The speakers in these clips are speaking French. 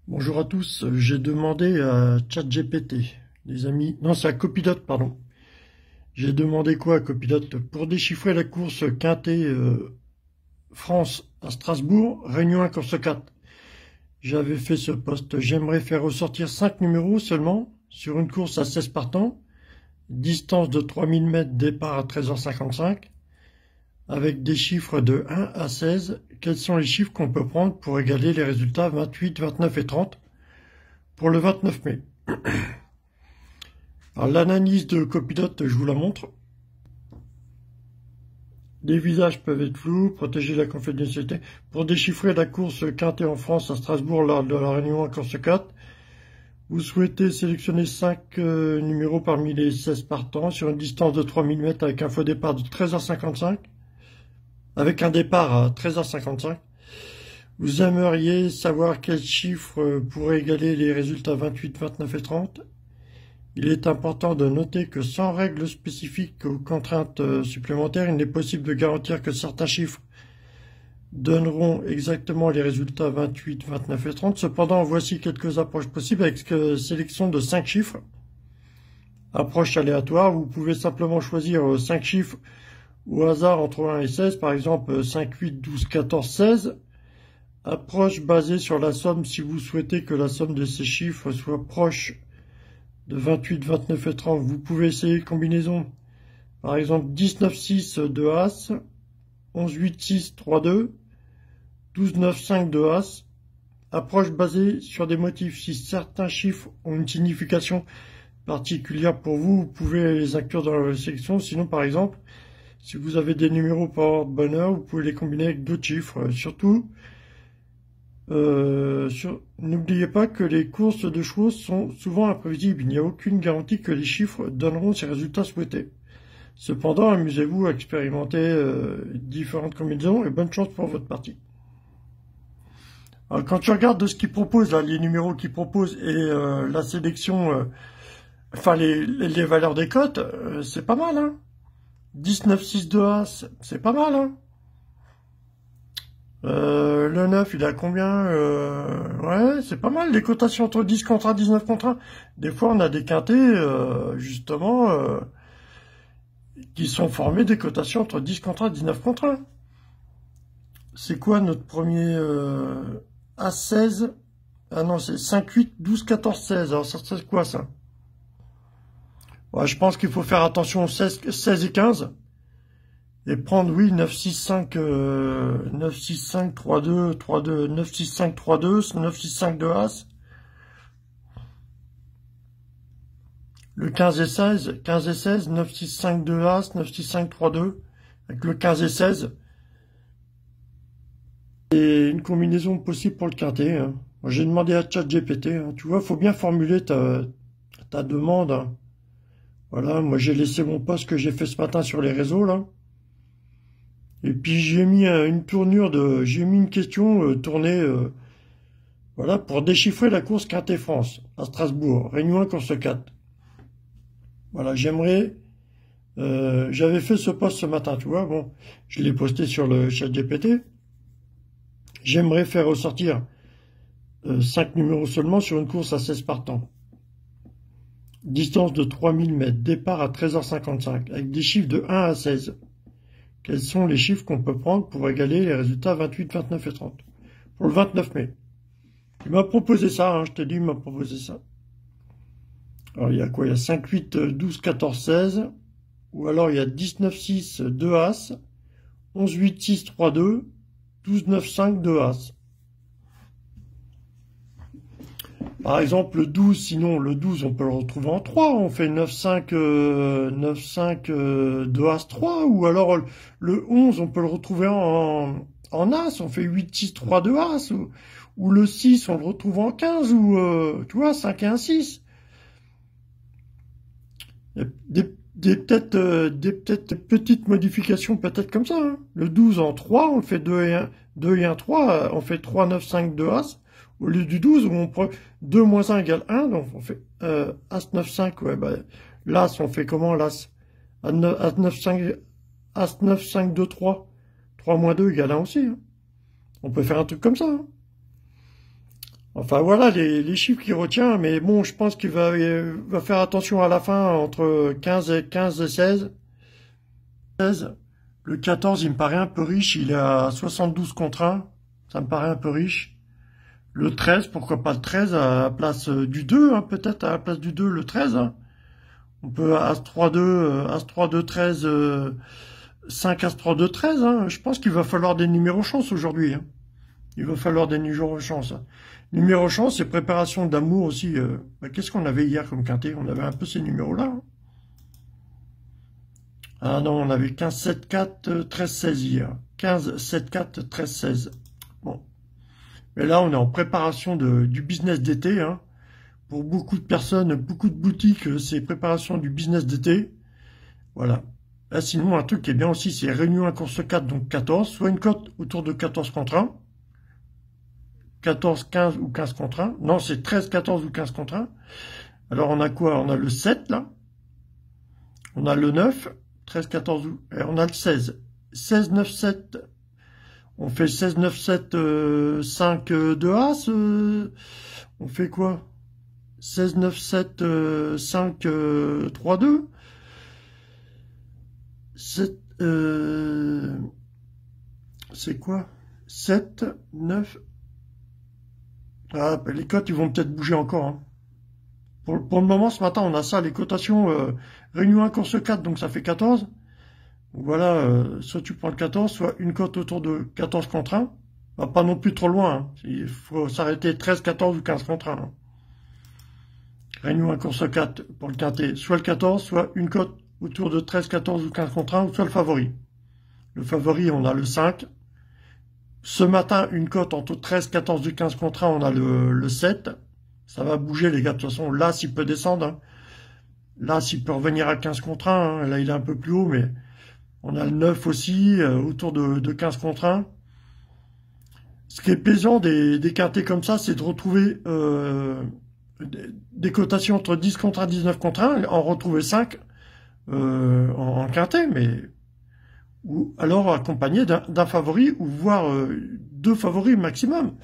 Bonjour à tous, j'ai demandé à ChatGPT, les amis, non c'est à Copilot, pardon. J'ai demandé quoi à Copilot? Pour déchiffrer la course quintée France à Strasbourg, Réunion 1 course 4. J'avais fait ce poste, j'aimerais faire ressortir 5 numéros seulement sur une course à 16 partants, distance de 3000 mètres, départ à 13h55, avec des chiffres de 1 à 16. Quels sont les chiffres qu'on peut prendre pour égaler les résultats 28, 29 et 30 pour le 29 mai? Alors l'analyse de Copilot, je vous la montre. Les visages peuvent être flous, protéger la confidentialité. Pour déchiffrer la course quintée en France à Strasbourg lors de la réunion à course 4, vous souhaitez sélectionner 5 numéros parmi les 16 partants sur une distance de 3000 mètres avec un faux départ de 13h55. Avec un départ à 13h55. Vous aimeriez savoir quel chiffre pourrait égaler les résultats 28, 29 et 30. Il est important de noter que sans règles spécifiques ou contraintes supplémentaires, il n'est possible de garantir que certains chiffres donneront exactement les résultats 28, 29 et 30. Cependant, voici quelques approches possibles avec sélection de 5 chiffres. Approche aléatoire, vous pouvez simplement choisir 5 chiffres au hasard entre 1 et 16, par exemple 5, 8, 12, 14, 16. Approche basée sur la somme si vous souhaitez que la somme de ces chiffres soit proche de 28, 29 et 30, vous pouvez essayer combinaison. Par exemple, 19, 6 de As, 11, 8, 6, 3, 2, 12, 9, 5 de As. Approche basée sur des motifs. Si certains chiffres ont une signification particulière pour vous, vous pouvez les inclure dans la sélection. Sinon, par exemple, si vous avez des numéros par ordre bonheur, vous pouvez les combiner avec d'autres chiffres. Surtout, n'oubliez pas que les courses de chevaux sont souvent imprévisibles. Il n'y a aucune garantie que les chiffres donneront ces résultats souhaités. Cependant, amusez-vous à expérimenter différentes combinaisons et bonne chance pour votre partie. Alors, quand tu regardes de ce qu'ils proposent, là, les numéros qu'ils proposent et la sélection, enfin les valeurs des cotes, c'est pas mal, hein. 19, 6 de As, c'est pas mal, hein. Le 9, il a combien? Ouais, c'est pas mal, les cotations entre 10 contre 1, 19 contre 1. Des fois, on a des quintés, justement, qui sont formés des cotations entre 10 contre 1, 19 contre 1. C'est quoi notre premier A16? Ah non, c'est 5, 8, 12, 14, 16. Alors, ça c'est quoi, ça? Ouais, je pense qu'il faut faire attention aux 16 et 15. Et prendre, oui, 9, 6, 5, 9, 6, 5, 3, 2, 3, 2, 9, 6, 5, 3, 2, 9, 6, 5 de As. Le 15 et 16, 15 et 16, 9, 6, 5 de As, 9, 6, 5, 3, 2. Avec le 15 et 16. Et une combinaison possible pour le quintet. Hein. J'ai demandé à ChatGPT. Hein. Tu vois, il faut bien formuler ta demande. Hein. Voilà, moi j'ai laissé mon post que j'ai fait ce matin sur les réseaux, là. Et puis j'ai mis j'ai mis une question tournée, voilà, pour déchiffrer la course Quintet France à Strasbourg, Réunion 1 course 4. Voilà, j'avais fait ce post ce matin, tu vois, bon, je l'ai posté sur le chat GPT. J'aimerais faire ressortir 5 numéros seulement sur une course à 16 partants. Distance de 3000 mètres, départ à 13h55, avec des chiffres de 1 à 16. Quels sont les chiffres qu'on peut prendre pour égaler les résultats 28, 29 et 30 pour le 29 mai? Il m'a proposé ça, hein, je te dis, il m'a proposé ça. Alors, il y a quoi? Il y a 5, 8, 12, 14, 16. Ou alors, il y a 19, 6, 2 As. 11, 8, 6, 3, 2. 12, 9, 5, 2 As. Par exemple, le 12, sinon, le 12, on peut le retrouver en 3. On fait 9, 5, 9, 5, 2 As, 3. Ou alors, le 11, on peut le retrouver en As. On fait 8, 6, 3, 2 As. Ou le 6, on le retrouve en 15. Ou, tu vois, 5 et 1, 6. Peut-être petites modifications, peut-être comme ça. Hein. Le 12 en 3, on fait 2 et 1, 2 et 1, 3. On fait 3, 9, 5, 2 As. Au lieu du 12, où on prend 2 moins 1 égale 1, donc on fait As 9, 5, ouais, bah, l'As, on fait comment l'As? As 9, 5, As 9, 5, 2, 3. 3 moins 2 égale 1 aussi. Hein. On peut faire un truc comme ça. Hein. Enfin voilà les chiffres qu'il retient, mais bon, je pense qu'il va faire attention à la fin entre 15 et 16. 16. Le 14, il me paraît un peu riche, il est à 72 contre 1, ça me paraît un peu riche. Le 13, pourquoi pas le 13 à la place du 2, hein, peut-être à la place du 2, le 13. Hein. On peut As-3-2, As-3-2, 13, 5, As-3-2, 13. Hein. Je pense qu'il va falloir des numéros chance aujourd'hui. Hein. Il va falloir des numéros chance. Numéro chance et préparation d'amour aussi. Qu'est-ce qu'on avait hier comme quintet? On avait un peu ces numéros-là. Hein. Ah non, on avait 15, 7, 4, 13, 16 hier. 15, 7, 4, 13, 16. Bon. Mais là, on est en préparation du business d'été. Hein. Pour beaucoup de personnes, beaucoup de boutiques, c'est préparation du business d'été. Voilà. Là, sinon, un truc qui est bien aussi, c'est réunion 1 course 4, donc 14. Soit une cote autour de 14 contre 1. 14, 15 ou 15 contre 1. Non, c'est 13, 14 ou 15 contre 1. Alors, on a quoi? On a le 7, là. On a le 9, 13, 14, et on a le 16. 16, 9, 7. On fait 16, 9, 7, 5 de As. On fait quoi? 16, 9, 7, 5, 3, 2. 7, c'est quoi? 7, 9. Ah, les cotes, ils vont peut-être bouger encore. Hein. Pour le moment, ce matin, on a ça, les cotations, réunion 1 course 4, donc ça fait 14. Donc voilà, soit tu prends le 14, soit une cote autour de 14 contre 1. Bah, pas non plus trop loin. Hein. Il faut s'arrêter 13, 14 ou 15 contre 1. Hein. Réunion 1 course 4 pour le quintet. Soit le 14, soit une cote autour de 13, 14 ou 15 contre 1, ou soit le favori. Le favori, on a le 5. Ce matin, une cote entre 13, 14 et 15 contre 1, on a le 7. Ça va bouger, les gars. De toute façon, là, s'il peut descendre. Hein. Là, s'il peut revenir à 15 contre 1. Hein. Là, il est un peu plus haut, mais on a le 9 aussi, autour de 15 contre 1. Ce qui est plaisant des quintés comme ça, c'est de retrouver des cotations entre 10 contre 1, 19 contre 1, en retrouver 5 en quintet, mais ou alors accompagné d'un favori, ou voire 2 favoris maximum.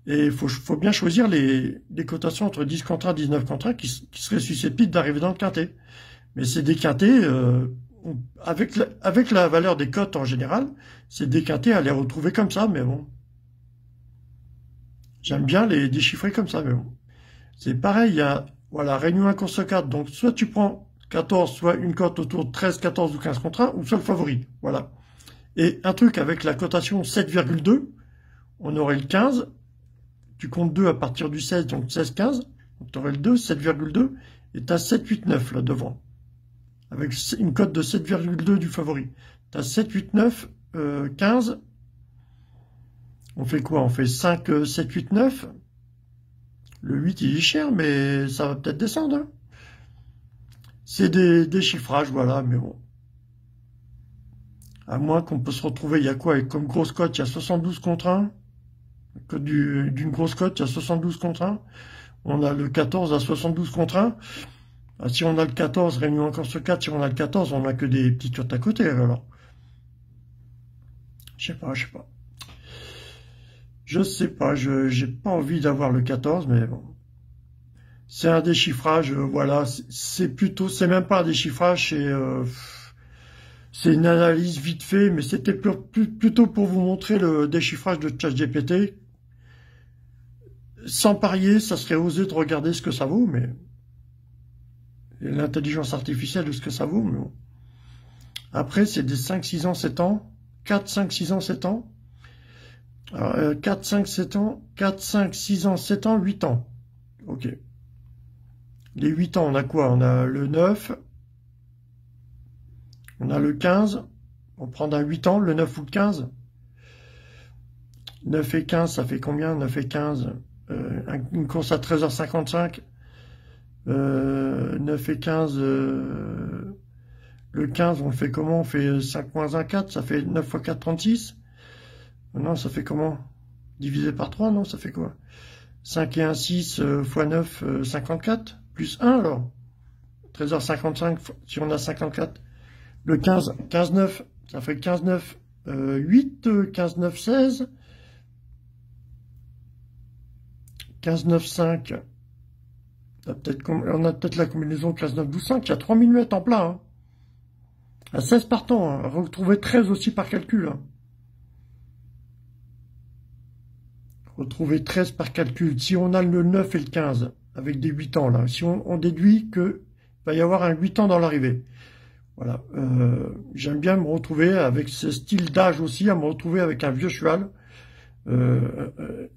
Et il faut bien choisir les cotations entre 10 contre 1 et 19 contre 1 qui seraient susceptibles d'arriver dans le quintet. Mais c'est des quintés, avec la valeur des cotes en général, c'est des quintés à les retrouver comme ça, mais bon. J'aime bien les déchiffrer comme ça, mais bon. C'est pareil, il y a, voilà, réunion 1 course 4, donc soit tu prends 14, soit une cote autour de 13, 14 ou 15 contre 1, ou soit le favori, voilà. Et un truc avec la cotation 7,2, on aurait le 15, tu comptes 2 à partir du 16, donc 16, 15, donc tu aurais le 2, 7,2, et tu as 7, 8, 9 là devant, avec une cote de 7,2 du favori. Tu as 7, 8, 9, 15, on fait quoi? On fait 5, 7, 8, 9. Le 8, il est cher, mais ça va peut-être descendre. Hein. C'est des chiffrages, voilà, mais bon. À moins qu'on peut se retrouver, il y a quoi? Comme grosse cote, il y a 72 contre 1. D'une grosse cote, il y a 72 contre 1. On a le 14 à 72 contre 1. Ah, si on a le 14, réunion encore sur 4, si on a le 14, on n'a que des petites cotes à côté, alors. Je sais pas. Je sais pas, j'ai pas envie d'avoir le 14, mais bon. C'est un déchiffrage, voilà, c'est même pas un déchiffrage, c'est une analyse vite fait, mais c'était plutôt pour vous montrer le déchiffrage de ChatGPT. Sans parier, ça serait osé de regarder ce que ça vaut, mais l'intelligence artificielle de ce que ça vaut, mais bon. Après, c'est des 5, 6 ans, 7 ans, 4, 5, 6 ans, 7 ans. Alors, 4, 5, 7 ans, 4, 5, 6 ans, 7 ans, 8 ans. Ok. Les 8 ans, on a quoi? On a le 9, on a le 15, on prend d'un 8 ans, le 9 ou le 15. 9 et 15, ça fait combien? 9 et 15, une course à 13h55. 9 et 15, le 15, on le fait comment? On fait 5 moins 1, 4, ça fait 9 fois 4, 36. Non, ça fait comment? Divisé par 3, non, ça fait quoi? 5 et 1, 6, fois 9, 54, plus 1 alors. 13h55, si on a 54. Le 15, 15, 9, ça fait 15, 9, 8, 15, 9, 16. 15, 9, 5. On a peut-être la combinaison 15, 9, 12, 5. Il y a 3000 mètres en plat. Hein. À 16 partants. Hein. Retrouver 13 aussi par calcul. Hein. Retrouver 13 par calcul. Si on a le 9 et le 15, avec des 8 ans, là, si on déduit qu'il va y avoir un 8 ans dans l'arrivée. Voilà. J'aime bien me retrouver avec ce style d'âge aussi, à me retrouver avec un vieux cheval.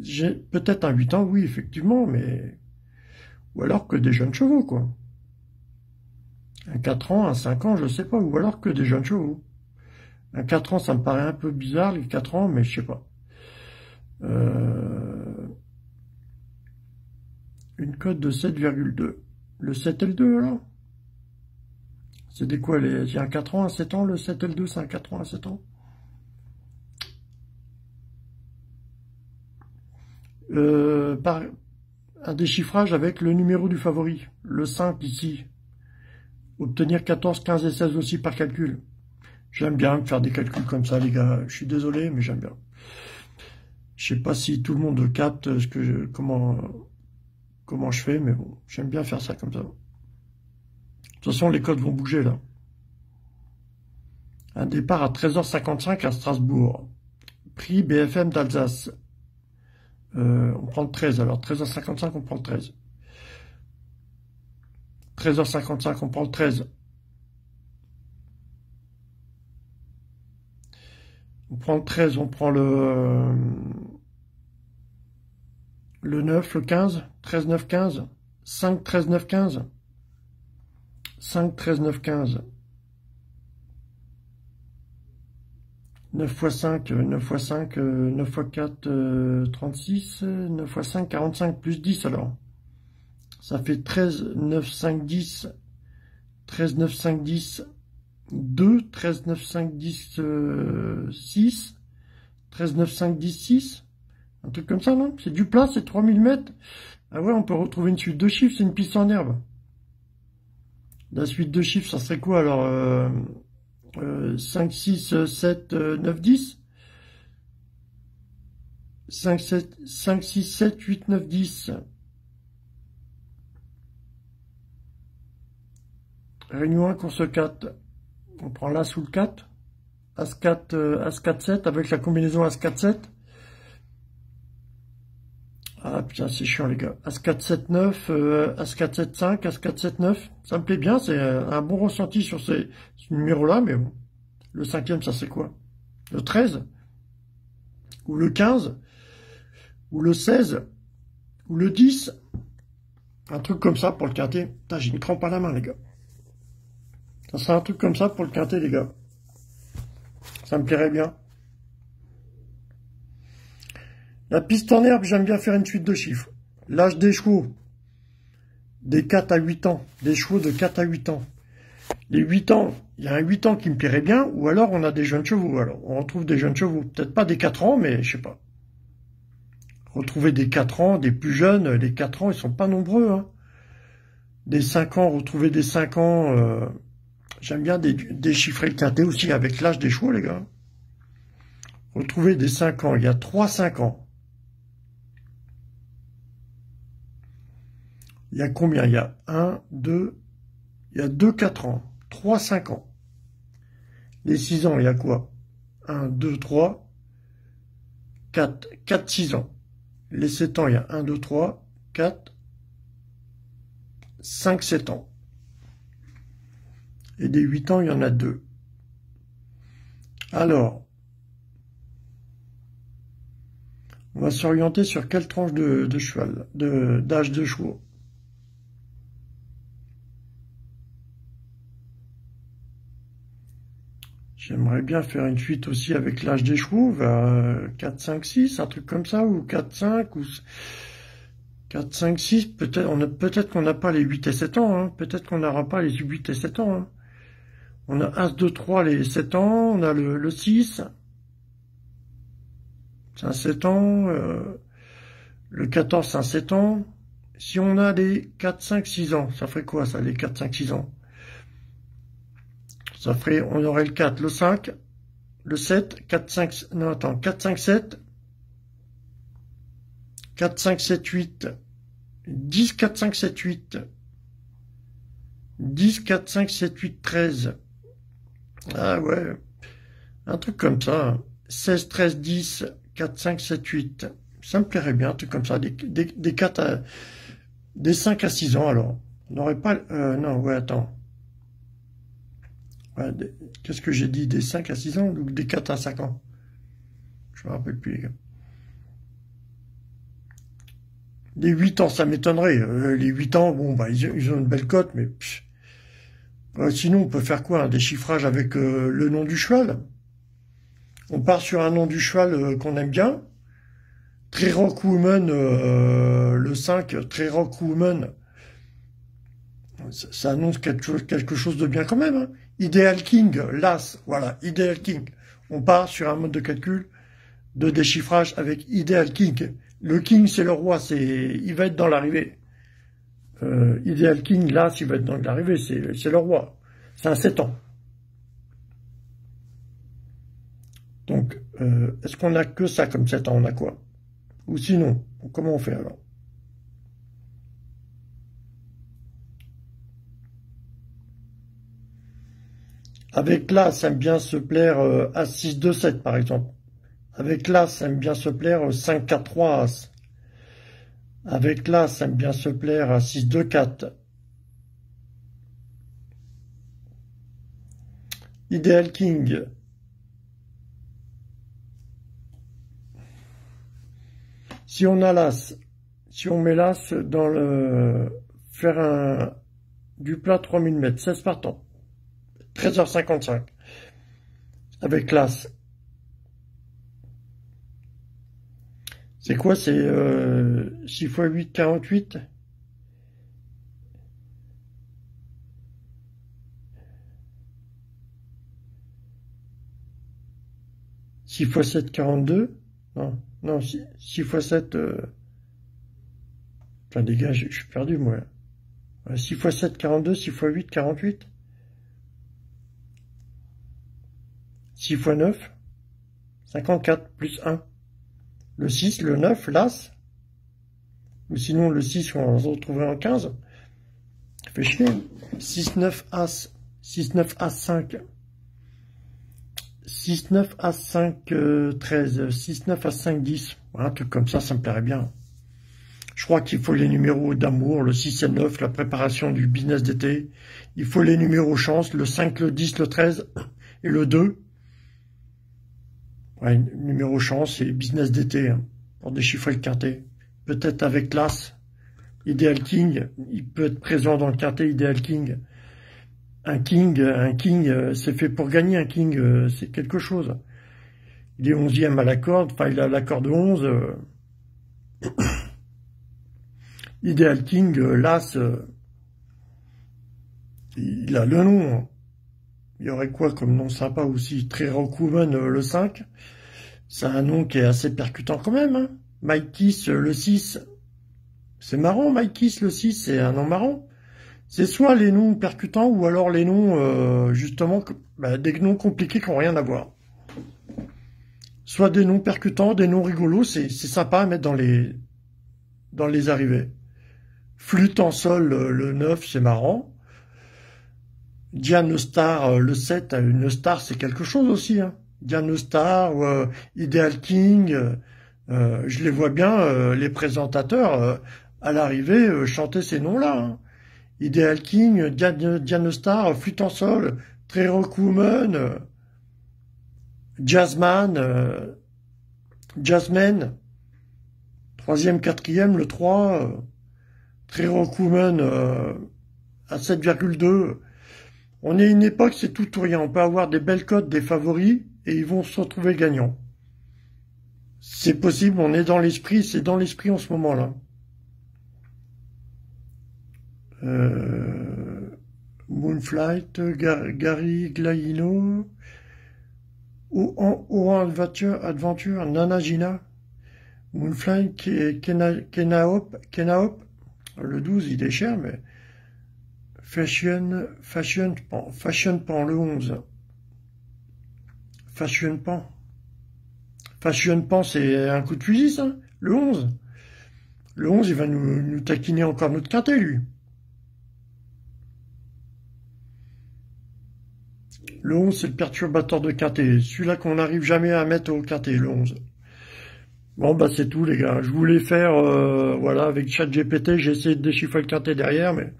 J'ai peut-être un 8 ans, oui, effectivement, mais... Ou alors que des jeunes chevaux, quoi. Un 4 ans, un 5 ans, je sais pas. Ou alors que des jeunes chevaux. Un 4 ans, ça me paraît un peu bizarre, les 4 ans, mais je sais pas. Une cote de 7,2. Le 7 et le 2, alors c'est des quoi, il y a un 4 ans, un 7 ans, le 7 et le 2, c'est un 4 ans, un 7 ans. Par un déchiffrage avec le numéro du favori, le 5 ici. Obtenir 14, 15 et 16 aussi par calcul. J'aime bien faire des calculs comme ça, les gars. Je suis désolé, mais j'aime bien. Je sais pas si tout le monde capte comment je fais, mais bon, j'aime bien faire ça comme ça. De toute façon, les codes vont bouger, là. Un départ à 13h55 à Strasbourg. Prix BFM d'Alsace. On prend le 13, alors 13h55, on prend le 13. 13h55, on prend le 13. On prend le 13, on prend le 9, le 15, 13, 9, 15, 5, 13, 9, 15, 5, 13, 9, 15, 9 x 5, 9 x 5, 9 x 4, 36, 9 x 5, 45, plus 10 alors. Ça fait 13, 9, 5, 10, 13, 9, 5, 10, 2, 13, 9, 5, 10, 6, 13, 9, 5, 10, 6. Un truc comme ça, non? C'est du plat, c'est 3000 mètres. Ah ouais, on peut retrouver une suite de chiffres, c'est une piste en herbe. La suite de chiffres, ça serait quoi alors 5, 6, 7, 9, 10. 5, 6, 7, 8, 9, 10. Réunion 1, course 4. On prend l'As sous le 4. As 4, As 4, 7 avec la combinaison As 4, 7. Ah putain, c'est chiant les gars. As 4, 7, 9, As 4, 7, 5, As 4, 7, 9. Ça me plaît bien, c'est un bon ressenti sur ce numéro-là, mais bon. Le 5e, ça c'est quoi? Le 13? Ou le 15? Ou le 16? Ou le 10? Un truc comme ça pour le quintet. Putain, j'ai une crampe à la main les gars. Ça serait un truc comme ça pour le quintet les gars. Ça me plairait bien. La piste en herbe, j'aime bien faire une suite de chiffres. L'âge des chevaux, des 4 à 8 ans. Des chevaux de 4 à 8 ans. Les 8 ans, il y a un 8 ans qui me plairait bien, ou alors on a des jeunes chevaux. Alors, on retrouve des jeunes chevaux. Peut-être pas des 4 ans, mais je sais pas. Retrouver des 4 ans, des plus jeunes. Les 4 ans, ils sont pas nombreux. Hein. Des 5 ans, retrouver des 5 ans. J'aime bien déchiffrer le quintet aussi avec l'âge des chevaux, les gars. Retrouver des 5 ans. Il y a 3 5 ans. Il y a combien? Il y a 1, 2, il y a 2, 4 ans, 3, 5 ans. Les 6 ans, il y a quoi? 1, 2, 3, 4, 4, 6 ans. Les 7 ans, il y a 1, 2, 3, 4, 5, 7 ans. Et des 8 ans, il y en a 2. Alors, on va s'orienter sur quelle tranche de cheval, d'âge de chevaux? J'aimerais bien faire une suite aussi avec l'âge des chevaux, vers 4, 5, 6, un truc comme ça, ou 4, 5, ou 4, 5, 6, peut-être qu'on n'a pas les 8 et 7 ans, hein. Peut-être qu'on n'aura pas les 8 et 7 ans. Hein. On a As, 2, 3, les 7 ans, on a le 6, c'est un 7 ans, le 14, c'est un 7 ans. Si on a les 4, 5, 6 ans, ça ferait quoi ça, les 4, 5, 6 ans? Ça ferait, on aurait le 4, le 5, le 7, 4, 5, non attends, 4, 5, 7, 4, 5, 7, 8, 10, 4, 5, 7, 8, 10, 4, 5, 7, 8, 13. Ah ouais, un truc comme ça. 16, 13, 10, 4, 5, 7, 8. Ça me plairait bien, un truc comme ça. Des 4 à, des 5 à 6 ans, alors. On n'aurait pas... non, ouais, attends. Ouais, qu'est-ce que j'ai dit? Des 5 à 6 ans ou des 4 à 5 ans? Je me rappelle plus, les gars. Des 8 ans, ça m'étonnerait. Les 8 ans, bon, bah, ils ont une belle cote, mais... sinon, on peut faire quoi? Un déchiffrage avec le nom du cheval. On part sur un nom du cheval qu'on aime bien. Très Rock Woman, le 5, Très Rock Woman. Ça annonce quelque chose de bien quand même. Hein. Ideal King, l'As, voilà, Ideal King. On part sur un mode de calcul de déchiffrage avec Ideal King. Le King, c'est le roi, il va être dans l'arrivée. Ideal King, l'As, il va être dans l'arrivée, c'est le roi. C'est un 7 ans. Donc, est-ce qu'on a que ça comme 7 ans? On a quoi? Ou sinon, comment on fait alors? Avec l'As, ça aime bien se plaire As 6, 2, 7 par exemple. Avec l'As, ça aime bien se plaire 5, 4, 3 As. Avec l'As, ça aime bien se plaire à 6, 2, 4. Ideal King. Si on a l'As, si on met l'As dans le... faire du plat 3000 mètres, 16 partants. 13h55. Avec l'As. C'est quoi? C'est 6 x 8, 48. « 6 x 7, 42. Non, non, 6 x 7... Putain, les gars, je suis perdu, moi. 6 x 7, 42, 6 x 8, 48. 6 x 9, 54, plus 1. Le 6, le 9, l'As. Ou sinon, le 6, on se retrouverait en 15. Ça fait chier. 6, 9, As. 6, 9, As, 5. 6, 9, As, 5, 13. 6, 9, As, 5, 10. Un truc comme ça me plairait bien. Je crois qu'il faut les numéros d'amour, le 6 et le 9, la préparation du business d'été. Il faut les numéros chance, le 5, le 10, le 13 et le 2. Ouais, numéro chance et business d'été, hein, pour déchiffrer le quintet. Peut-être avec l'As, Ideal King, il peut être présent dans le quintet Ideal King. Un king, c'est fait pour gagner, un king, c'est quelque chose. Il est 11e à la corde, enfin il a la corde 11. Ideal King, l'As, il a le nom. Hein. Il y aurait quoi comme nom sympa aussi? Très Rock Woman, le 5. C'est un nom qui est assez percutant quand même. Hein. Mike Kiss, le 6. C'est marrant, Mike Kiss, le 6, c'est un nom marrant. C'est soit les noms percutants ou alors les noms, justement, des noms compliqués qui n'ont rien à voir. Soit des noms percutants, des noms rigolos, c'est sympa à mettre dans les arrivées. Flûte en sol, le 9, c'est marrant. Diane Star, le 7, une star, c'est quelque chose aussi. Hein. Diane Star, Ideal King, je les vois bien, les présentateurs, à l'arrivée, chanter ces noms-là. Hein. Ideal King, Diane Star, Flûte en sol, Très Rock Woman, Jazzman, Jazzman, 3e, 4e, le 3, Très Rock Woman à 7,2. On est à une époque, c'est tout ou rien. On peut avoir des belles cotes, des favoris, et ils vont se retrouver gagnants. C'est possible, on est dans l'esprit, c'est dans l'esprit en ce moment-là. Moonflight, Gary Glaino, Adventure, Nana Gina, Moonflight, Kenaop, le 12 il est cher, mais Fashion Pan, le 11. Fashion Pan, c'est un coup de fusil, ça, le 11. Le 11, il va nous taquiner encore notre quintet, lui. Le 11, c'est le perturbateur de quintet. Celui-là qu'on n'arrive jamais à mettre au quintet, le 11. Bon, bah c'est tout, les gars. Je voulais faire, voilà, avec ChatGPT, j'ai essayé de déchiffrer le quintet derrière, mais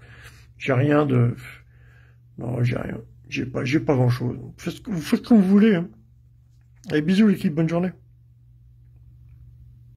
j'ai rien de... Non, j'ai rien. J'ai pas grand-chose. Vous faites comme vous voulez. Hein. Allez, bisous, l'équipe. Bonne journée.